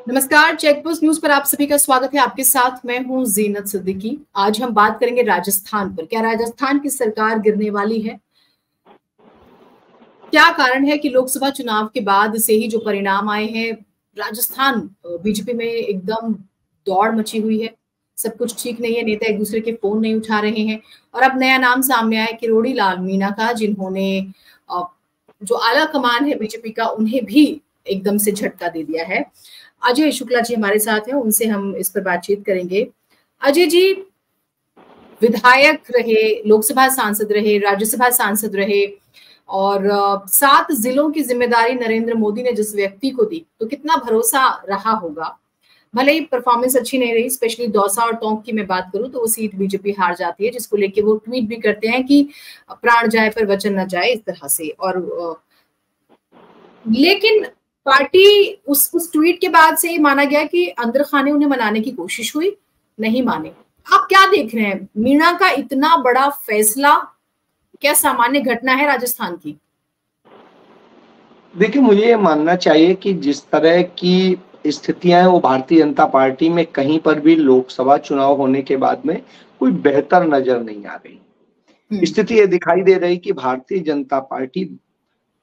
नमस्कार, checkpost news पर आप सभी का स्वागत है। आपके साथ मैं हूं जीनत सिद्दीकी। आज हम बात करेंगे राजस्थान पर। क्या राजस्थान की सरकार गिरने वाली है? क्या कारण है कि लोकसभा चुनाव के बाद से ही जो परिणाम आए हैं, राजस्थान बीजेपी में एकदम दौड़ मची हुई है। सब कुछ ठीक नहीं है, नेता एक दूसरे के फोन नहीं उठा रहे हैं। और अब नया नाम सामने आया किरोड़ी लाल मीणा का, जिन्होंने जो आला कमान है बीजेपी का, उन्हें भी एकदम से झटका दे दिया है। अजय शुक्ला जी हमारे साथ हैं, उनसे हम इस पर बातचीत करेंगे। अजय जी विधायक रहे, लोकसभा सांसद रहे, राज्यसभा सांसद रहे, और 7 जिलों की जिम्मेदारी नरेंद्र मोदी ने जिस व्यक्ति को दी, तो कितना भरोसा रहा होगा। भले ही परफॉर्मेंस अच्छी नहीं रही, स्पेशली दौसा और टोंक की मैं बात करूं तो वो सीट बीजेपी हार जाती है, जिसको लेके वो ट्वीट भी करते हैं कि प्राण जाए पर वचन न जाए, इस तरह से। और लेकिन पार्टी उस ट्वीट के बाद से माना गया कि अंदर खाने उन्हें मनाने की कोशिश हुई, नहीं माने। आप क्या देख रहे हैं? मीणा का इतना बड़ा फैसला क्या सामान्य घटना है राजस्थान की? देखिए, मुझे ये मानना चाहिए कि जिस तरह की स्थितियां हैं वो भारतीय जनता पार्टी में कहीं पर भी लोकसभा चुनाव होने के बाद में कोई बेहतर नजर नहीं आ रही। स्थिति ये दिखाई दे रही कि भारतीय जनता पार्टी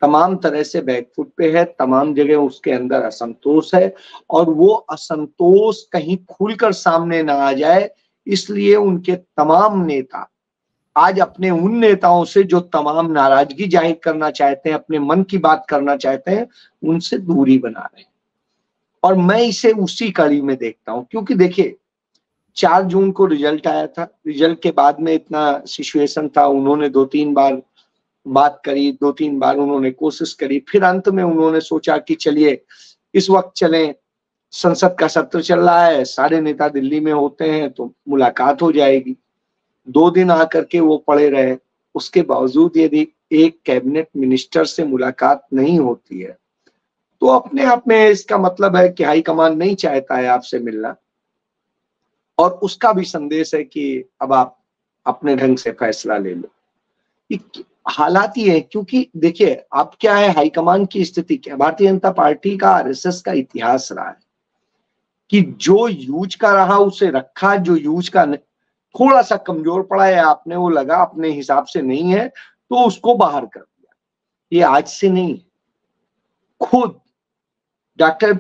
तमाम तरह से बैकफुट पे है, तमाम जगह उसके अंदर असंतोष है और वो असंतोष कहीं खुलकर सामने ना आ जाए, इसलिए उनके तमाम नेता आज अपने उन नेताओं से जो तमाम नाराजगी जाहिर करना चाहते हैं, अपने मन की बात करना चाहते हैं, उनसे दूरी बना रहे हैं। और मैं इसे उसी कड़ी में देखता हूं, क्योंकि देखिए 4 जून को रिजल्ट आया था। रिजल्ट के बाद में इतना सिचुएशन था, उन्होंने 2-3 बार बात करी, 2-3 बार उन्होंने कोशिश करी, फिर अंत में उन्होंने सोचा कि चलिए इस वक्त चलें, संसद का सत्र चल रहा है, सारे नेता दिल्ली में होते हैं तो मुलाकात हो जाएगी। 2 दिन आकर के वो पड़े रहे। उसके बावजूद यदि एक कैबिनेट मिनिस्टर से मुलाकात नहीं होती है तो अपने आप में इसका मतलब है कि हाईकमान नहीं चाहता है आपसे मिलना, और उसका भी संदेश है कि अब आप अपने ढंग से फैसला ले लो। हालात ये है, क्योंकि देखिए अब क्या है, हाईकमान की स्थिति क्या है। भारतीय जनता पार्टी का आरएसएस का इतिहास रहा है कि जो यूज का रहा उसे रखा, जो यूज का थोड़ा सा कमजोर पड़ा है, आपने वो लगा अपने हिसाब से नहीं है तो उसको बाहर कर दिया। ये आज से नहीं है। खुद डॉक्टर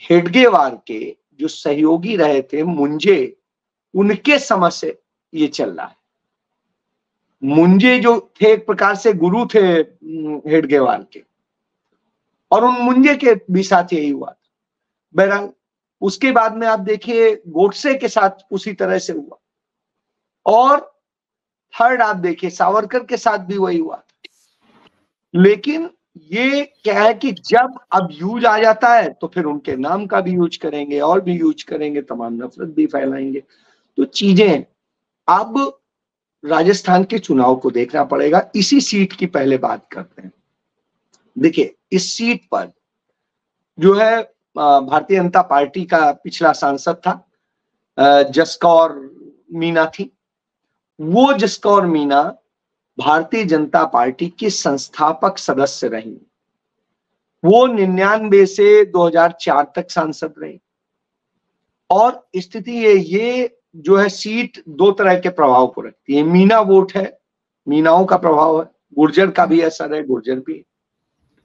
हेडगेवार के जो सहयोगी रहे थे मुंजे, उनके समय से ये चल रहा है। मुंजे जो थे एक प्रकार से गुरु थे हेडगेवार के, और उन मुंजे के भी साथ यही हुआ था। बहरहाल उसके बाद में आप देखिए गोडसे के साथ उसी तरह से हुआ, और थर्ड आप देखिए सावरकर के साथ भी वही हुआ। लेकिन ये क्या है कि जब अब यूज आ जाता है तो फिर उनके नाम का भी यूज करेंगे और भी यूज करेंगे, तमाम नफरत भी फैलाएंगे। तो चीजें अब राजस्थान के चुनाव को देखना पड़ेगा। इसी सीट की पहले बात करते हैं। देखिए इस सीट पर जो है भारतीय जनता पार्टी का पिछला सांसद था, जसकौर मीणा थी। वो जसकौर मीणा भारतीय जनता पार्टी की संस्थापक सदस्य रही। वो 99 से 2004 तक सांसद रही। और स्थिति ये जो है सीट 2 तरह के प्रभाव को रखती है। मीणा वोट है, मीणाओं का प्रभाव है, गुर्जर का भी असर है, गुर्जर भी।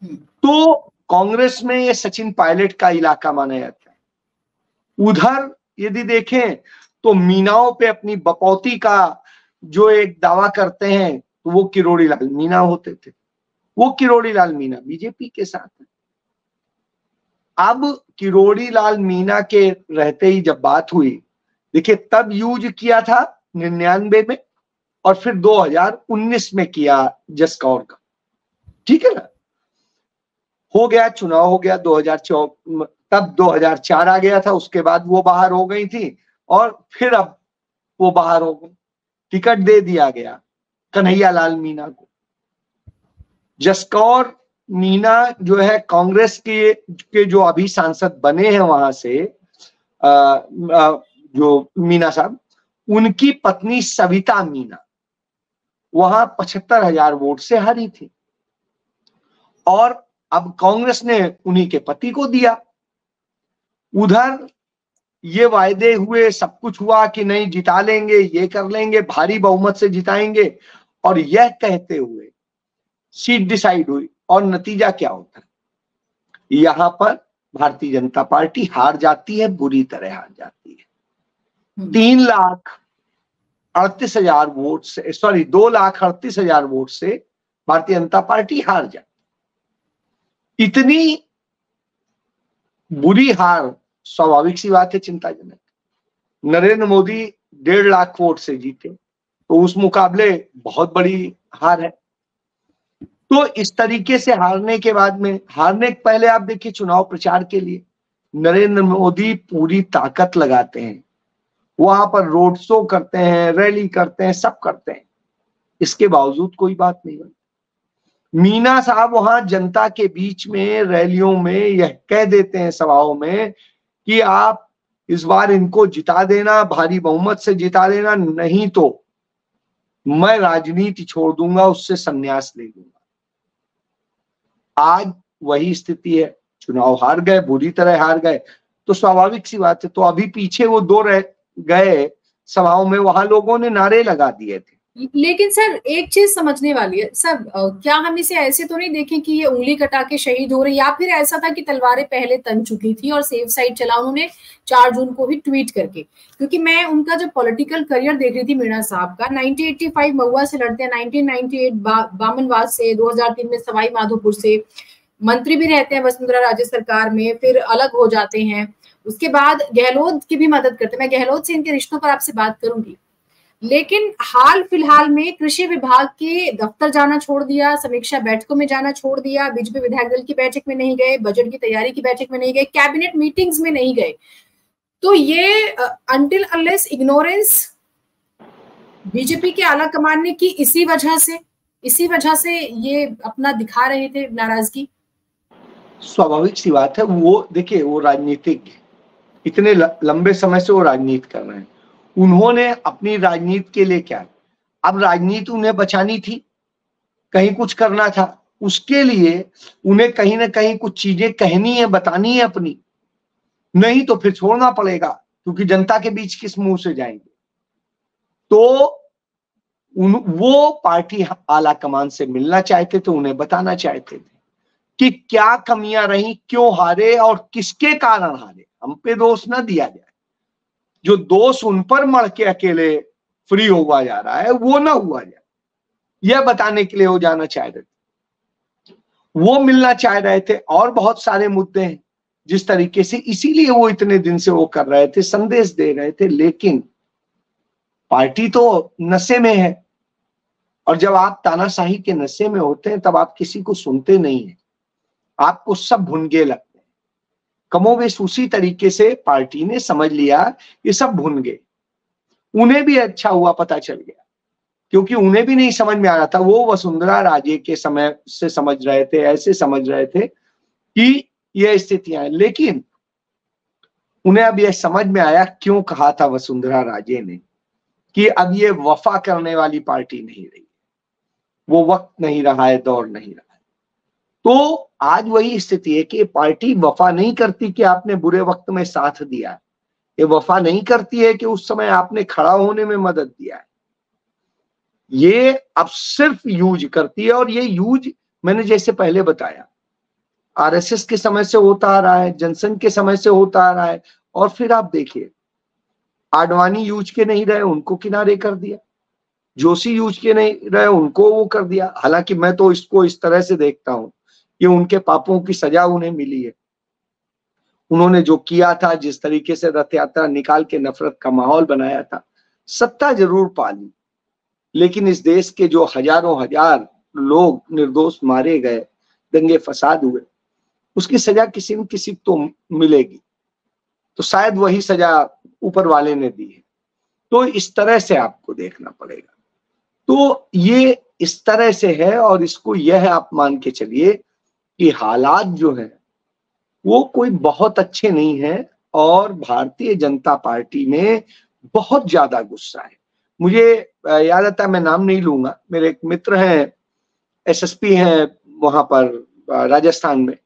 तो कांग्रेस में ये सचिन पायलट का इलाका माना जाता है। उधर यदि देखें तो मीणाओं पे अपनी बपौती का जो एक दावा करते हैं तो वो किरोड़ी लाल मीणा होते थे। वो किरोड़ी लाल मीणा बीजेपी के साथ है। अब किरोड़ी लाल मीणा के रहते ही जब बात हुई, देखिए तब यूज किया था 99 में और फिर 2019 में किया जसकौर का, ठीक है ना। हो गया, चुनाव हो गया 2004, तब 2004 आ गया था, उसके बाद वो बाहर हो गई थी और फिर अब वो बाहर हो गई। टिकट दे दिया गया कन्हैया लाल मीणा को। जसकौर मीणा जो है कांग्रेस के जो अभी सांसद बने हैं वहां से, जो मीणा साहब, उनकी पत्नी सविता मीणा वहां 75,000 वोट से हारी थी, और अब कांग्रेस ने उन्हीं के पति को दिया। उधर ये वायदे हुए, सब कुछ हुआ कि नहीं जिता लेंगे, ये कर लेंगे, भारी बहुमत से जिताएंगे, और यह कहते हुए सीट डिसाइड हुई और नतीजा क्या होता है? यहां पर भारतीय जनता पार्टी हार जाती है, बुरी तरह हार जाती है। 3,38,000 वोट से, सॉरी 2,38,000 वोट से भारतीय जनता पार्टी हार जाती। इतनी बुरी हार स्वाभाविक सी बात है, चिंताजनक। नरेंद्र मोदी 1.5 लाख वोट से जीते, तो उस मुकाबले बहुत बड़ी हार है। तो इस तरीके से हारने के बाद में, हारने के पहले आप देखिए चुनाव प्रचार के लिए नरेंद्र मोदी पूरी ताकत लगाते हैं, वहां पर रोड शो करते हैं, रैली करते हैं, सब करते हैं। इसके बावजूद कोई बात नहीं बनती। मीना साहब वहां जनता के बीच में रैलियों में यह कह देते हैं, सभाओं में, कि आप इस बार इनको जिता देना, भारी बहुमत से जिता देना, नहीं तो मैं राजनीति छोड़ दूंगा, उससे संन्यास ले लूंगा। आज वही स्थिति है, चुनाव हार गए, बुरी तरह हार गए, तो स्वाभाविक सी बात है। तो अभी पीछे वो 2 रह गए सभाओं में, वहां लोगों ने नारे लगा दिए थे। लेकिन सर एक चीज समझने वाली है सर, क्या हम इसे ऐसे तो नहीं देखें कि ये उंगली कटा के शहीद हो रहे, या फिर ऐसा था कि तलवारें पहले तन चुकी थी और सेफ साइड चला उन्होंने 4 जून को ही ट्वीट करके? क्योंकि मैं उनका जो पॉलिटिकल करियर देख रही थी मीणा साहब का, 1985 महुआ से लड़ते हैं, 1998 बामनवास से, 2003 में सवाई माधोपुर से मंत्री भी रहते हैं वसुंधरा राजे सरकार में, फिर अलग हो जाते हैं। उसके बाद गहलोत की भी मदद करते हैं। मैं गहलोत से इनके रिश्तों पर आपसे बात करूंगी, लेकिन हाल फिलहाल में कृषि विभाग के दफ्तर जाना छोड़ दिया, समीक्षा बैठकों में जाना छोड़ दिया, बीजेपी विधायक दल की बैठक में नहीं गए, बजट की तैयारी की बैठक में नहीं गए, कैबिनेट मीटिंग्स में नहीं गए। तो ये अनटिल अनलेस इग्नोरेंस बीजेपी के आला कमान ने की, इसी वजह से ये अपना दिखा रहे थे नाराजगी। स्वाभाविक सी बात है। वो देखिए, वो राजनीतिक इतने लंबे समय से वो राजनीति कर रहे हैं, उन्होंने अपनी राजनीति के लिए क्या, अब राजनीति उन्हें बचानी थी, कहीं कुछ करना था, उसके लिए उन्हें कहीं ना कहीं कुछ चीजें कहनी है, बतानी है अपनी, नहीं तो फिर छोड़ना पड़ेगा, क्योंकि जनता के बीच किस मुंह से जाएंगे। तो वो पार्टी आला कमान से मिलना चाहते थे, उन्हें बताना चाहते थे कि क्या कमियां रही, क्यों हारे और किसके कारण हारे। हम पे दोष ना दिया जाए, जो दोष उन पर मर के अकेले फ्री हुआ जा रहा है वो ना हुआ जाए, यह बताने के लिए वो जाना चाह रहे थे, वो मिलना चाह रहे थे। और बहुत सारे मुद्दे हैं जिस तरीके से, इसीलिए वो इतने दिन से वो कर रहे थे, संदेश दे रहे थे। लेकिन पार्टी तो नशे में है, और जब आप तानाशाही के नशे में होते हैं तब आप किसी को सुनते नहीं है, आपको सब भुनगे लगते हैं। कमोबेश उसी तरीके से पार्टी ने समझ लिया, ये सब भुनगे। उन्हें भी अच्छा हुआ पता चल गया, क्योंकि उन्हें भी नहीं समझ में आ रहा था। वो वसुंधरा राजे के समय से समझ रहे थे, ऐसे समझ रहे थे कि ये स्थितियां हैं, लेकिन उन्हें अब यह समझ में आया क्यों कहा था वसुंधरा राजे ने कि अब ये वफा करने वाली पार्टी नहीं रही, वो वक्त नहीं रहा है, दौर नहीं रहा है। तो आज वही स्थिति है कि पार्टी वफा नहीं करती कि आपने बुरे वक्त में साथ दिया, ये वफा नहीं करती है कि उस समय आपने खड़ा होने में मदद दिया है। ये अब सिर्फ यूज करती है, और ये यूज मैंने जैसे पहले बताया आरएसएस के समय से होता आ रहा है, जनसंघ के समय से होता आ रहा है। और फिर आप देखिए, आडवाणी यूज के नहीं रहे, उनको किनारे कर दिया, जोशी यूज के नहीं रहे, उनको वो कर दिया। हालांकि मैं तो इसको इस तरह से देखता हूं, ये उनके पापों की सजा उन्हें मिली है। उन्होंने जो किया था, जिस तरीके से रथ यात्रा निकाल के नफरत का माहौल बनाया था, सत्ता जरूर पा ली, लेकिन इस देश के जो हजारों हजार लोग निर्दोष मारे गए, दंगे फसाद हुए, उसकी सजा किसी न किसी तो मिलेगी। तो शायद वही सजा ऊपर वाले ने दी है। तो इस तरह से आपको देखना पड़ेगा। तो ये इस तरह से है, और इसको यह आप मान के चलिए कि हालात जो है वो कोई बहुत अच्छे नहीं है, और भारतीय जनता पार्टी में बहुत ज्यादा गुस्सा है। मुझे याद आता है, मैं नाम नहीं लूंगा, मेरे एक मित्र हैं, एसएसपी हैं वहां पर राजस्थान में,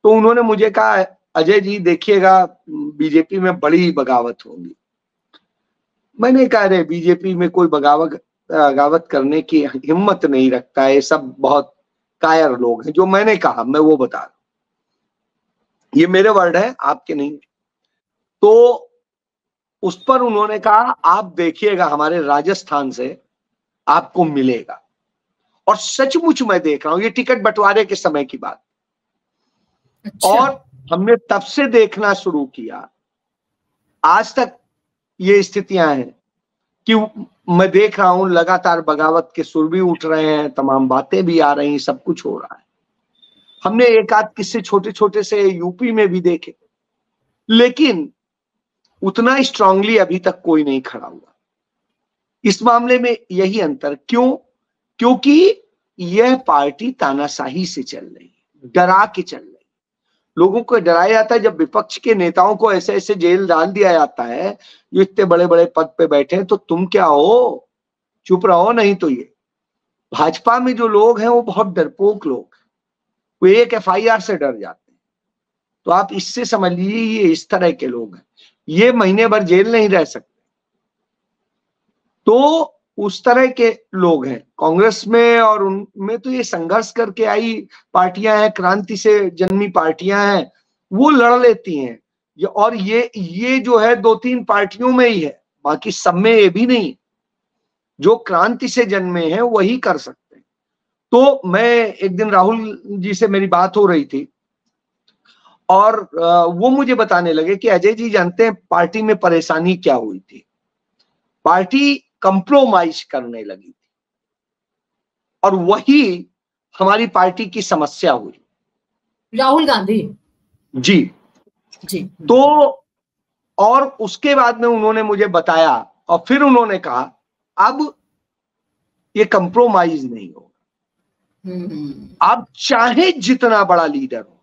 तो उन्होंने मुझे कहा अजय जी देखिएगा बीजेपी में बड़ी बगावत होगी। मैंने कहा रे बीजेपी में कोई बगावत करने की हिम्मत नहीं रखता है, सब बहुत कायर लोग हैं। जो मैंने कहा मैं वो बता रहा हूं, ये मेरे वर्ड है, आपके नहीं। तो उस पर उन्होंने कहा आप देखिएगा हमारे राजस्थान से आपको मिलेगा। और सचमुच मैं देख रहा हूं, ये टिकट बंटवारे के समय की बात। अच्छा। और हमने तब से देखना शुरू किया, आज तक ये स्थितियां हैं कि मैं देख रहा हूं लगातार बगावत के सुर भी उठ रहे हैं, तमाम बातें भी आ रही, सब कुछ हो रहा है। हमने एक आध किस्से छोटे छोटे से यूपी में भी देखे, लेकिन उतना स्ट्रांगली अभी तक कोई नहीं खड़ा हुआ। इस मामले में यही अंतर। क्यों? क्योंकि यह पार्टी तानाशाही से चल रही है, डरा के चल रही है। लोगों को डराया जाता है। जब विपक्ष के नेताओं को ऐसे ऐसे जेल डाल दिया जाता है, जो इतने बड़े बड़े पद पे बैठे हैं, तो तुम क्या हो, चुप रहो। नहीं तो ये भाजपा में जो लोग हैं वो बहुत डरपोक लोग हैं, वो एक एफआईआर से डर जाते हैं। तो आप इससे समझ लीजिए ये इस तरह के लोग हैं, ये महीने भर जेल नहीं रह सकते। तो उस तरह के लोग हैं कांग्रेस में, और उनमें तो ये संघर्ष करके आई पार्टियां हैं, क्रांति से जन्मी पार्टियां हैं, वो लड़ लेती हैं। और ये जो है 2-3 पार्टियों में ही है, बाकी सब में ये भी नहीं। जो क्रांति से जन्मे हैं वही कर सकते हैं। तो मैं एक दिन राहुल जी से मेरी बात हो रही थी, और वो मुझे बताने लगे कि अजय जी जानते हैं पार्टी में परेशानी क्या हुई थी। पार्टी कंप्रोमाइज करने लगी थी, और वही हमारी पार्टी की समस्या हुई। राहुल गांधी जी जी। तो और उसके बाद में उन्होंने मुझे बताया, और फिर उन्होंने कहा अब ये कंप्रोमाइज नहीं होगा। आप चाहे जितना बड़ा लीडर हो,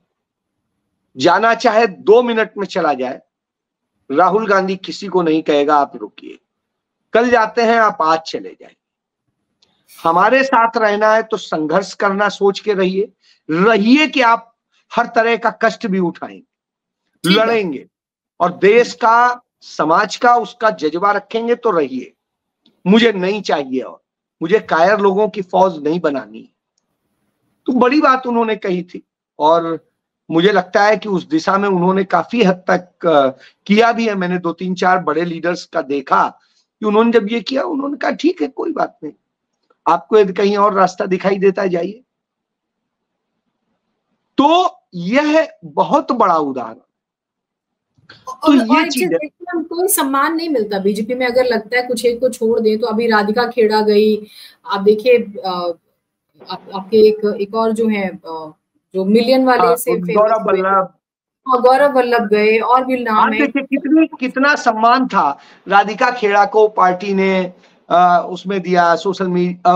जाना चाहे 2 मिनट में चला जाए, राहुल गांधी किसी को नहीं कहेगा आप रुकिए, कल जाते हैं आप आज चले जाए। हमारे साथ रहना है तो संघर्ष करना सोच के रहिए कि आप हर तरह का कष्ट भी उठाएंगे, लड़ेंगे, और देश का, समाज का उसका जज्बा रखेंगे तो रहिए। मुझे नहीं चाहिए, और मुझे कायर लोगों की फौज नहीं बनानी। तो बड़ी बात उन्होंने कही थी, और मुझे लगता है कि उस दिशा में उन्होंने काफी हद तक किया भी है। मैंने 2-3-4 बड़े लीडर्स का देखा कि उन्होंने जब ये किया, उन्होंने कहा ठीक है कोई बात नहीं, आपको यदि कहीं और रास्ता दिखाई देता है जाइए। तो यह बहुत बड़ा उदाहरण। तो ये चीज कोई सम्मान नहीं मिलता बीजेपी में, अगर लगता है कुछ एक को छोड़ दें। तो अभी राधिका खेड़ा गई, आप देखिए आपके एक और जो है जो मिलियन वाले से गौरव वल्लभ गए, और भी नाम है। देखिए कितना सम्मान था राधिका खेड़ा को, पार्टी ने उसमें दिया, सोशल मीडिया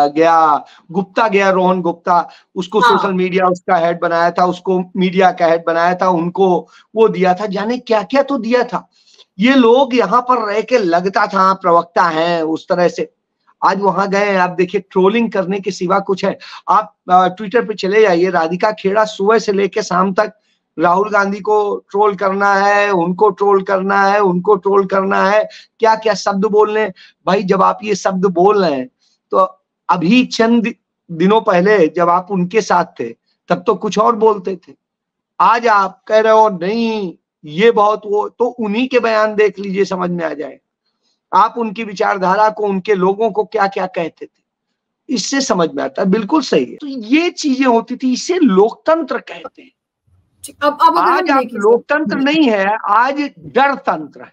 गया, गुप्ता गया, रोहन गुप्ता, उसको सोशल मीडिया उसका हेड बनाया था, उसको मीडिया का हेड बनाया था, उनको वो दिया था, जाने क्या क्या तो दिया था। ये लोग यहाँ पर रह के लगता था प्रवक्ता हैं उस तरह से। आज वहां गए, आप देखिए ट्रोलिंग करने के सिवा कुछ है। आप ट्विटर पे चले जाइए, राधिका खेड़ा सुबह से लेके शाम तक राहुल गांधी को ट्रोल करना है, उनको ट्रोल करना है, उनको ट्रोल करना है, क्या क्या शब्द बोलने। भाई जब आप ये शब्द बोल रहे हैं, तो अभी चंद दिनों पहले जब आप उनके साथ थे तब तो कुछ और बोलते थे। आज आप कह रहे हो नहीं ये बहुत वो, तो उन्हीं के बयान देख लीजिए, समझ में आ जाए। आप उनकी विचारधारा को, उनके लोगों को क्या क्या कहते थे, इससे समझ में आता है। बिल्कुल सही है। तो ये चीजें होती थी, इसे लोकतंत्र कहते हैं। अब आज आप लोकतंत्र नहीं है, आज डर तंत्र है।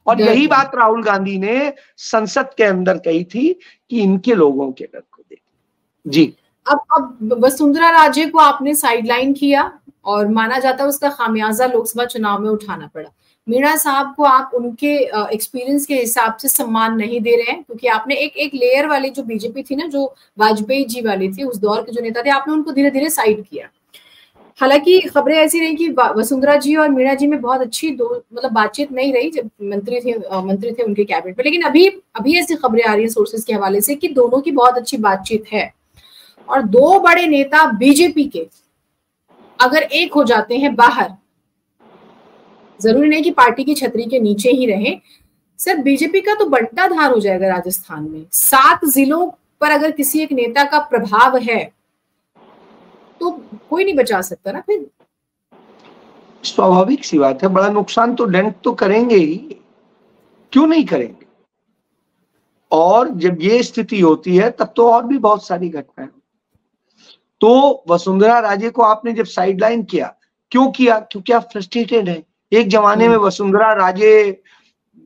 और यही बात राहुल गांधी ने संसद के अंदर कही थी कि इनके लोगों के डर को देखिए। जी अब वसुंधरा राजे को आपने साइडलाइन किया, और माना जाता है उसका खामियाजा लोकसभा चुनाव में उठाना पड़ा। मीणा साहब को आप उनके एक्सपीरियंस के हिसाब से सम्मान नहीं दे रहे हैं, क्योंकि आपने एक लेयर वाली जो बीजेपी थी ना, जो वाजपेयी जी वाली थी, उस दौर के जो नेता थे, आपने उनको धीरे धीरे साइड किया। हालांकि खबरें ऐसी रही कि वसुंधरा जी और मीणा जी में बहुत अच्छी मतलब बातचीत नहीं रही जब मंत्री थे उनके कैबिनेट में। लेकिन अभी ऐसी खबरें आ रही है सोर्सेज के हवाले से कि दोनों की बहुत अच्छी बातचीत है, और 2 बड़े नेता बीजेपी के अगर एक हो जाते हैं बाहर, जरूरी नहीं कि पार्टी की छतरी के नीचे ही रहे सर, बीजेपी का तो बंटा धार हो जाएगा राजस्थान में। 7 जिलों पर अगर किसी एक नेता का प्रभाव है तो कोई नहीं बचा सकता ना फिर। स्वाभाविक सी बात है, बड़ा नुकसान तो डेंट तो करेंगे ही, क्यों नहीं करेंगे। और जब ये स्थिति होती है तब तो और भी बहुत सारी घटनाएं। तो वसुंधरा राजे को आपने जब साइडलाइन किया, क्यों किया? क्योंकि आप फ्रस्ट्रेटेड हैं। एक जमाने में वसुंधरा राजे,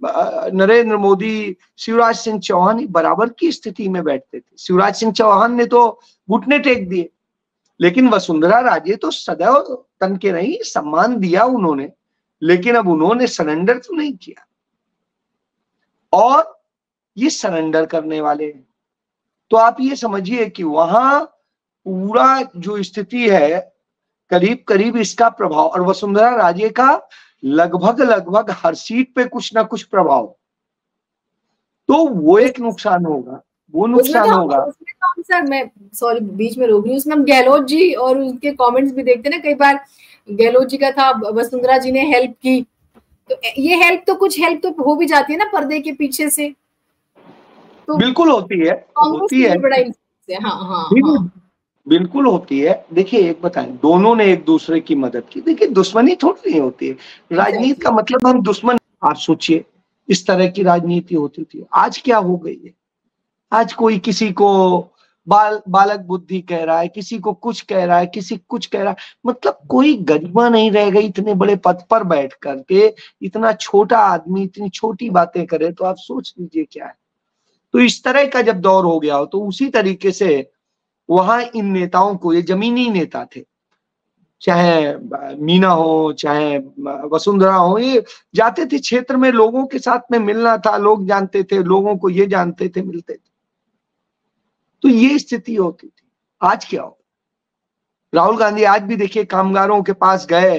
नरेंद्र मोदी, शिवराज सिंह चौहान बराबर की स्थिति में बैठते थे। शिवराज सिंह चौहान ने तो घुटने टेक दिए, लेकिन वसुंधरा राजे तो सदैव तन के नहीं, सम्मान दिया उन्होंने, लेकिन अब उन्होंने सरेंडर तो नहीं किया। और ये सरेंडर करने वाले हैं। तो आप ये समझिए कि वहां पूरा जो स्थिति है, करीब करीब इसका प्रभाव, और वसुंधरा राजे का लगभग हर सीट पे कुछ ना कुछ प्रभाव, तो वो एक नुकसान होगा, वो नुकसान होगा। उसमें तो हम सर, मैं सॉरी बीच में रोक रही हूँ, उसमें हम गहलोत जी और उनके कमेंट्स भी देखते ना, कई बार गहलोत जी का था वसुंधरा जी ने हेल्प की, तो ये हेल्प तो कुछ हेल्प तो हो भी जाती है ना पर्दे के पीछे से, तो बिल्कुल होती है, होती है। बड़ा हाँ हाँ हाँ बिल्कुल होती है। देखिए एक बताएं, दोनों ने एक दूसरे की मदद की। देखिए दुश्मनी थोड़ी नहीं होती है, राजनीति का मतलब हम दुश्मन। आप सोचिए इस तरह की राजनीति होती थी, आज क्या हो गई है? आज कोई किसी को बालक बुद्धि कह रहा है, किसी को कुछ कह रहा है, किसी कुछ कह रहा है, मतलब कोई गरिमा नहीं रह गई। इतने बड़े पद पर बैठ करके इतना छोटा आदमी इतनी छोटी बातें करे, तो आप सोच लीजिए क्या है। तो इस तरह का जब दौर हो गया हो, तो उसी तरीके से वहां इन नेताओं को, ये जमीनी नेता थे, चाहे मीना हो चाहे वसुंधरा हो, ये जाते थे क्षेत्र में, लोगों के साथ में मिलना था, लोग जानते थे, लोगों को ये जानते थे, मिलते थे। तो ये स्थिति होती थी। आज क्या हो? राहुल गांधी आज भी देखिए कामगारों के पास गए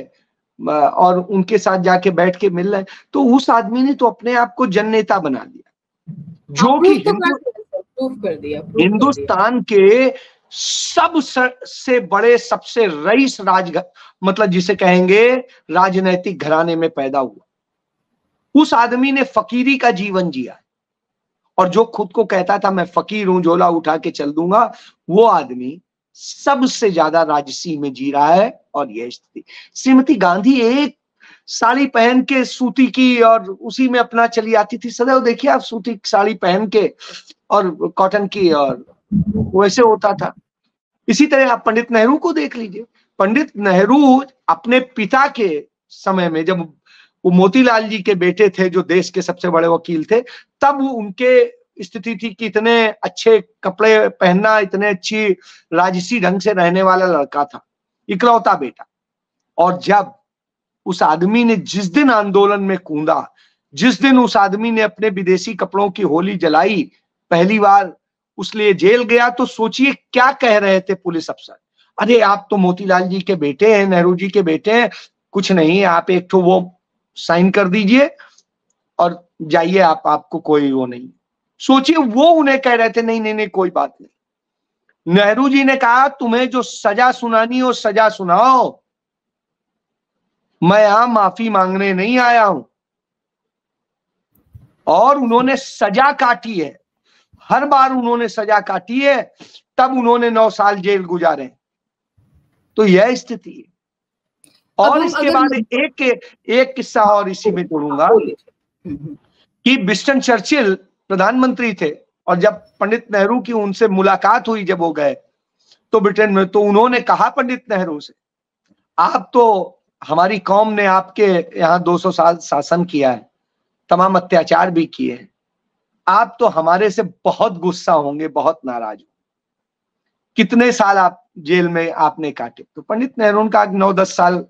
और उनके साथ जाके बैठ के मिल रहे, तो उस आदमी ने तो अपने आप को जन नेता बना दिया, जो कि हिंदुस्तान के सबसे बड़े, सबसे रईस मतलब जिसे कहेंगे राजनैतिक घराने में पैदा हुआ। उस आदमी ने फकीरी का जीवन जिया, और जो खुद को कहता था मैं फकीर हूं, झोला उठा के चल दूंगा, वो आदमी सबसे ज्यादा राजसी में जी रहा है। और यह स्थिति, श्रीमती गांधी एक साड़ी पहन के सूती की और उसी में अपना चली आती थी सदैव। देखिए आप, सूती साड़ी पहन के और कॉटन की, और वैसे होता था। इसी तरह आप पंडित नेहरू को देख लीजिए। पंडित नेहरू अपने पिता के समय में, जब वो मोतीलाल जी के बेटे थे जो देश के सबसे बड़े वकील थे, तब उनके स्थिति थी कि इतने अच्छे कपड़े पहनना, इतने अच्छी राजसी ढंग से रहने वाला लड़का था, इकलौता बेटा। और जब उस आदमी ने जिस दिन आंदोलन में कूदा, जिस दिन उस आदमी ने अपने विदेशी कपड़ों की होली जलाई, पहली बार उसलिए जेल गया, तो सोचिए क्या कह रहे थे पुलिस अफसर। अरे आप तो मोतीलाल जी के बेटे हैं, नेहरू जी के बेटे हैं, कुछ नहीं, आप एक तो वो साइन कर दीजिए और जाइए, आपको कोई वो नहीं। सोचिए वो उन्हें कह रहे थे नहीं नहीं नहीं कोई बात नहीं। नेहरू जी ने कहा तुम्हें जो सजा सुनानी हो सजा सुनाओ, मैं यहां माफी मांगने नहीं आया हूं। और उन्होंने सजा काटी है, हर बार उन्होंने सजा काटी है, तब उन्होंने 9 साल जेल गुजारे। तो यह स्थिति है। और इसके बाद एक किस्सा और इसी में जोड़ूंगा कि विंस्टन चर्चिल प्रधानमंत्री थे, और जब पंडित नेहरू की उनसे मुलाकात हुई, जब वो गए तो ब्रिटेन में, तो उन्होंने कहा पंडित नेहरू से, आप तो, हमारी कौम ने आपके यहाँ 200 साल शासन किया है, तमाम अत्याचार भी किए हैं, आप तो हमारे से बहुत गुस्सा होंगे, बहुत नाराज होंगे, कितने साल आप जेल में आपने काटे? तो पंडित नेहरू का 9-10 साल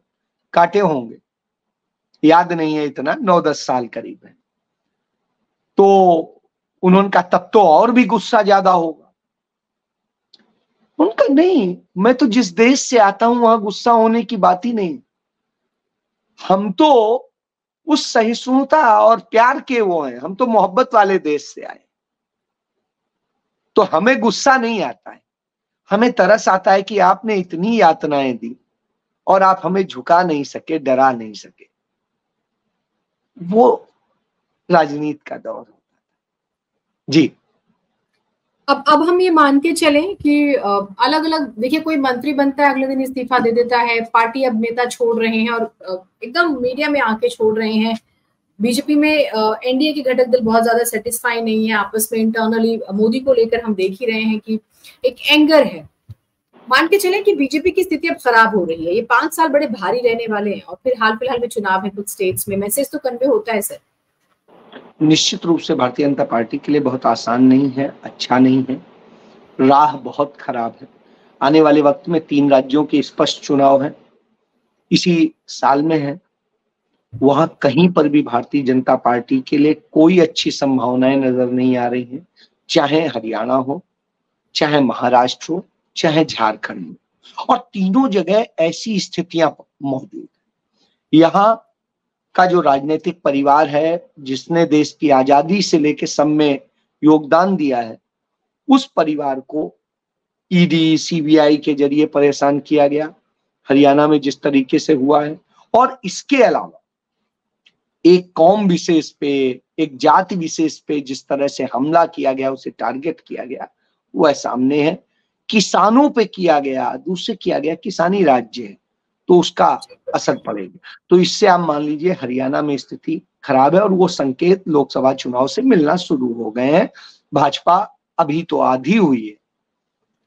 काटे होंगे, याद नहीं है इतना, 9-10 साल करीब है। तो उन्होंने कहा तब तो और भी गुस्सा ज्यादा होगा। उनका नहीं, मैं तो जिस देश से आता हूं वहां गुस्सा होने की बात ही नहीं, हम तो उस सहिष्णुता और प्यार के वो हैं, हम तो मोहब्बत वाले देश से आए, तो हमें गुस्सा नहीं आता है, हमें तरस आता है कि आपने इतनी यातनाएं दी, और आप हमें झुका नहीं सके, डरा नहीं सके। वो राजनीति का दौर होता है जी। अब हम ये मान के चलें कि अलग अलग, देखिए कोई मंत्री बनता है अगले दिन इस्तीफा दे देता है, पार्टी अब नेता छोड़ रहे हैं और एकदम मीडिया में आके छोड़ रहे हैं। बीजेपी में एनडीए के घटक दल बहुत ज्यादा सेटिस्फाई नहीं है आपस में, इंटरनली मोदी को लेकर हम देख ही रहे हैं कि एक एंगर है। मान के चले कि बीजेपी की स्थिति अब खराब हो रही है, ये 5 साल बड़े भारी रहने वाले हैं और फिर हाल फिलहाल में चुनाव है कुछ स्टेट्स में, मैसेज तो कन्वे होता है सर। निश्चित रूप से भारतीय जनता पार्टी के लिए बहुत आसान नहीं है, अच्छा नहीं है, राह बहुत खराब है। आने वाले वक्त में 3 राज्यों के स्पष्ट चुनाव है, इसी साल में है। वहां कहीं पर भी भारतीय जनता पार्टी के लिए कोई अच्छी संभावनाएं नजर नहीं आ रही हैं, चाहे हरियाणा हो, चाहे महाराष्ट्र हो, चाहे झारखंड हो, और तीनों जगह ऐसी स्थितियां मौजूद है। यहाँ का जो राजनीतिक परिवार है, जिसने देश की आजादी से लेकर सब में योगदान दिया है, उस परिवार को ईडी सीबीआई के जरिए परेशान किया गया, हरियाणा में जिस तरीके से हुआ है। और इसके अलावा एक कौम विशेष पे, एक जाति विशेष पे जिस तरह से हमला किया गया, उसे टारगेट किया गया, वह सामने है। किसानों पे किया गया, दूसरे किया गया, किसानी राज्य है तो उसका असर पड़ेगा। तो इससे आप मान लीजिए हरियाणा में स्थिति खराब है और वो संकेत लोकसभा चुनाव से मिलना शुरू हो गए हैं। भाजपा अभी तो आधी हुई है,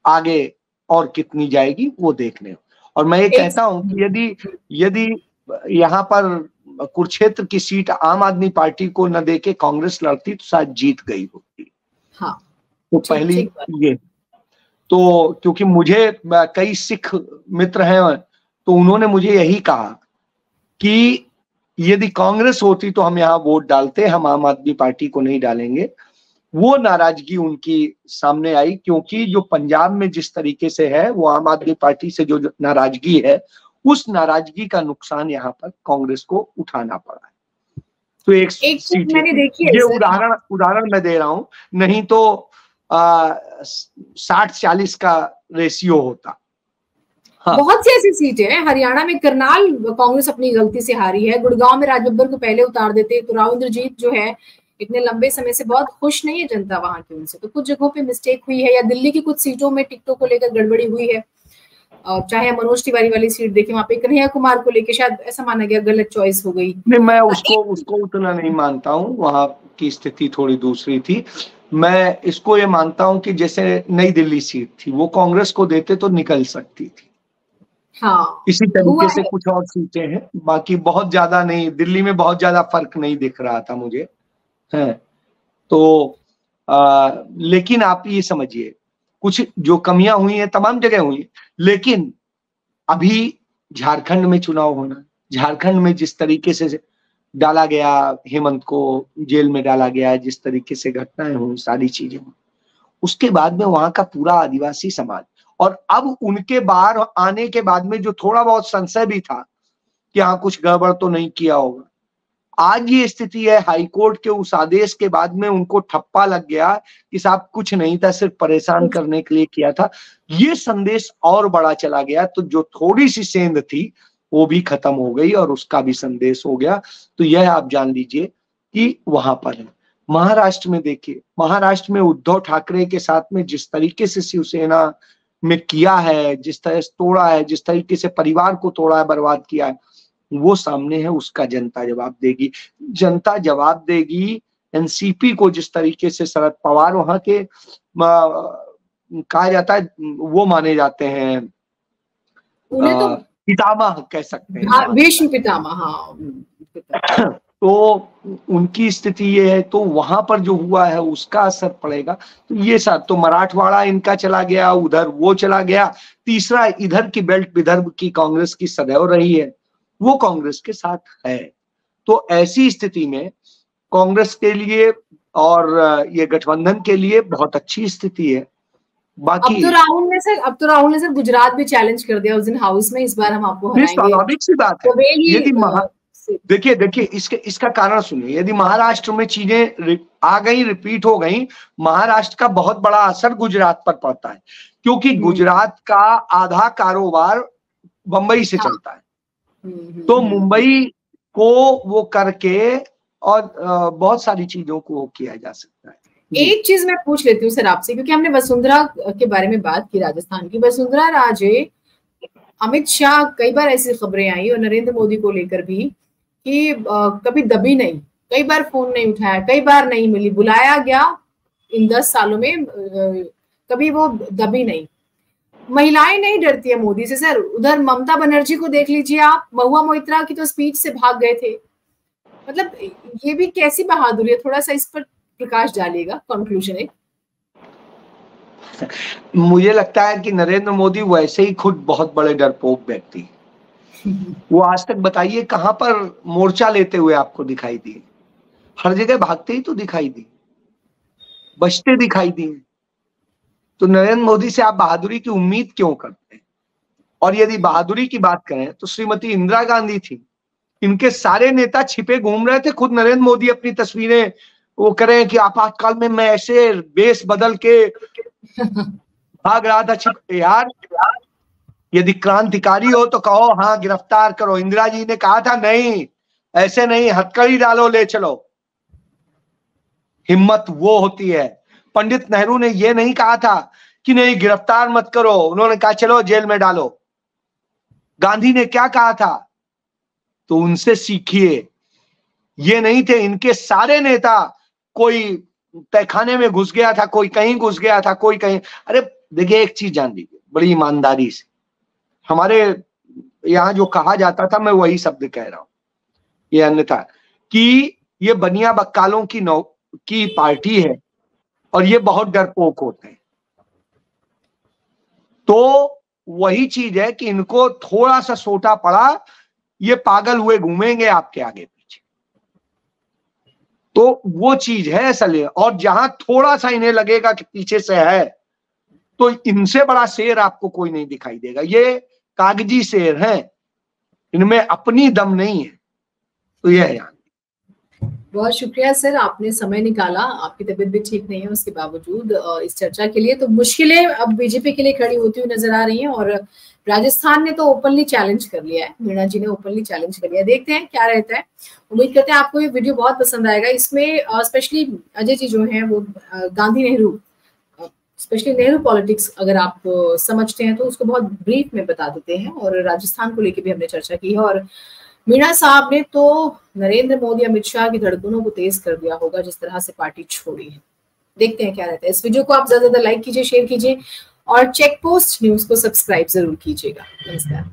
आगे और कितनी जाएगी वो देखने। और मैं ये कहता हूं कि यदि यहाँ पर कुरुक्षेत्र की सीट आम आदमी पार्टी को न देके कांग्रेस लड़ती तो शायद जीत गई होती। हाँ, तो पहली ये तो, क्योंकि मुझे कई सिख मित्र हैं तो उन्होंने मुझे यही कहा कि यदि कांग्रेस होती तो हम यहाँ वोट डालते, हम आम आदमी पार्टी को नहीं डालेंगे। वो नाराजगी उनकी सामने आई, क्योंकि जो पंजाब में जिस तरीके से है, वो आम आदमी पार्टी से जो नाराजगी है, उस नाराजगी का नुकसान यहाँ पर कांग्रेस को उठाना पड़ा है। तो एक सीट मैंने देखी है, ये उदाहरण मैं दे रहा हूं, नहीं तो 60-40 का रेशियो होता। हाँ। बहुत सी ऐसी सीटें हैं, हरियाणा में करनाल कांग्रेस अपनी गलती से हारी है, गुड़गांव में राजबब्बर को पहले उतार देते तो राव इंद्रजीत जो है इतने लंबे समय से बहुत खुश नहीं है जनता वहां की उनसे, तो कुछ जगहों पे मिस्टेक हुई है। या दिल्ली की कुछ सीटों में टिकटों को लेकर गड़बड़ी हुई है, चाहे मनोज तिवारी वाली सीट देखें, वहां पे कन्हैया कुमार को लेकर शायद ऐसा माना गया गलत चॉइस हो गई। नहीं, मैं उसको उतना नहीं मानता हूँ, वहां की स्थिति थोड़ी दूसरी थी। मैं इसको ये मानता हूँ कि जैसे नई दिल्ली सीट थी, वो कांग्रेस को देते तो निकल सकती थी। हाँ, इसी तरीके से कुछ और सीटें हैं, बाकी बहुत ज्यादा नहीं, दिल्ली में बहुत ज्यादा फर्क नहीं दिख रहा था मुझे है। तो लेकिन आप ये समझिए कुछ जो कमियां हुई हैं तमाम जगह हुई हैं, लेकिन अभी झारखंड में चुनाव होना, झारखंड में जिस तरीके से डाला गया, हेमंत को जेल में डाला गया, जिस तरीके से घटनाएं हुई, सारी चीजें हुई, उसके बाद में वहां का पूरा आदिवासी समाज, और अब उनके बाहर आने के बाद में जो थोड़ा बहुत संशय भी था कि हाँ कुछ गड़बड़ तो नहीं किया होगा, आज ये स्थिति है। हाईकोर्ट के उस आदेश के बाद में उनको ठप्पा लग गया कि साहब कुछ नहीं था, सिर्फ परेशान करने के लिए किया था। ये संदेश और बड़ा चला गया, तो जो थोड़ी सी सेंध थी वो भी खत्म हो गई और उसका भी संदेश हो गया। तो यह आप जान लीजिए कि वहां पर है। महाराष्ट्र में देखिए, महाराष्ट्र में उद्धव ठाकरे के साथ में जिस तरीके से शिवसेना में किया है, जिस तरह से तोड़ा है, जिस तरीके से परिवार को तोड़ा है, बर्बाद किया है, वो सामने है। उसका जनता जवाब देगी, जनता जवाब देगी। एनसीपी को जिस तरीके से शरद पवार वहां के कहा जाता है, वो माने जाते हैं, उन्हें तो पितामह कह सकते हैं, भीष्म पितामह। हाँ, तो उनकी स्थिति ये है, तो वहां पर जो हुआ है उसका असर पड़ेगा। तो ये सब तो मराठवाड़ा इनका चला गया, उधर वो चला गया, तीसरा इधर की बेल्ट विदर्भ की कांग्रेस की सदैव रही है, वो कांग्रेस के साथ है। तो ऐसी स्थिति में कांग्रेस के लिए और ये गठबंधन के लिए बहुत अच्छी स्थिति है। बाकी अब तो राहुल ने सर गुजरात भी चैलेंज कर दिया उस दिन हाउस में, इस बार हम आपको हराएंगे। स्वाभाविक सी बात है। यदि देखिए इसका कारण सुनिए, यदि महाराष्ट्र में चीजें आ गई, रिपीट हो गई, महाराष्ट्र का बहुत बड़ा असर गुजरात पर पड़ता है, क्योंकि गुजरात का आधा कारोबार बंबई से हाँ। चलता है। तो मुंबई को वो करके और बहुत सारी चीजों को किया जा सकता है। एक चीज मैं पूछ लेती हूँ सर आपसे, क्योंकि हमने वसुंधरा के बारे में बात की, राजस्थान की वसुंधरा राजे, अमित शाह, कई बार ऐसी खबरें आई और नरेंद्र मोदी को लेकर भी कि कभी दबी नहीं, कई बार फोन नहीं उठाया, कई बार नहीं मिली, बुलाया गया इन 10 सालों में, कभी वो दबी नहीं। महिलाएं नहीं डरती है मोदी से सर। उधर ममता बनर्जी को देख लीजिए आप, महुआ मोइत्रा की तो स्पीच से भाग गए थे। मतलब ये भी कैसी बहादुरी है, थोड़ा सा इस पर प्रकाश डालिएगा, कंक्लूजन एक। मुझे लगता है कि नरेंद्र मोदी वैसे ही खुद बहुत बड़े डरपोक व्यक्ति, वो आज तक बताइए कहां पर मोर्चा लेते हुए आपको दिखाई दिए? हर जगह भागते ही तो दिखाई दिए, बचते दिखाई दिए। तो नरेंद्र मोदी से आप बहादुरी की उम्मीद क्यों करते हैं? और यदि बहादुरी की बात करें तो श्रीमती इंदिरा गांधी थी, इनके सारे नेता छिपे घूम रहे थे, खुद नरेंद्र मोदी अपनी तस्वीरें वो करें कि आपातकाल में मैं ऐसे बेस बदल के भाग रहा था छिप। यार यदि क्रांतिकारी हो तो कहो हाँ गिरफ्तार करो। इंदिरा जी ने कहा था नहीं, ऐसे नहीं, हथकड़ी डालो, ले चलो। हिम्मत वो होती है। पंडित नेहरू ने ये नहीं कहा था कि नहीं गिरफ्तार मत करो, उन्होंने कहा चलो जेल में डालो। गांधी ने क्या कहा था? तो उनसे सीखिए। ये नहीं थे, इनके सारे नेता, कोई तहखाने में घुस गया था, कोई कहीं घुस गया था, कोई कहीं। अरे देखिए एक चीज जान लीजिए बड़ी ईमानदारी से, हमारे यहाँ जो कहा जाता था, मैं वही शब्द कह रहा हूं, ये अन्यथा, कि ये बनिया बक्कालों की पार्टी है और ये बहुत डरपोक होते हैं। तो वही चीज है कि इनको थोड़ा सा सोटा पड़ा, ये पागल हुए घूमेंगे आपके आगे पीछे। तो वो चीज है असल। और जहां थोड़ा सा इन्हें लगेगा कि पीछे से है, तो इनसे बड़ा शेर आपको कोई नहीं दिखाई देगा। ये कागजी शेर हैं, इनमें अपनी दम नहीं है। तो यह है। बहुत शुक्रिया सर, आपने समय निकाला, आपकी तबीयत भी ठीक नहीं है उसके बावजूद इस चर्चा के लिए। तो मुश्किलें अब बीजेपी के लिए खड़ी होती हुई नजर आ रही हैं, और राजस्थान ने तो ओपनली चैलेंज कर लिया है, मीणा जी ने ओपनली चैलेंज कर लिया। देखते हैं क्या रहता है। उम्मीद करते हैं आपको ये वीडियो बहुत पसंद आएगा। इसमें स्पेशली अजय जी जो है वो गांधी नेहरू, स्पेशली नेहरू पॉलिटिक्स अगर आप समझते हैं तो उसको बहुत ब्रीफ में बता देते हैं, और राजस्थान को लेकर भी हमने चर्चा की है। और मीणा साहब ने तो नरेंद्र मोदी अमित शाह की धड़कनों को तेज कर दिया होगा जिस तरह से पार्टी छोड़ी है। देखते हैं क्या रहता है। इस वीडियो को आप ज्यादा से ज्यादा लाइक कीजिए, शेयर कीजिए, और चेक पोस्ट न्यूज को सब्सक्राइब जरूर कीजिएगा। नमस्कार।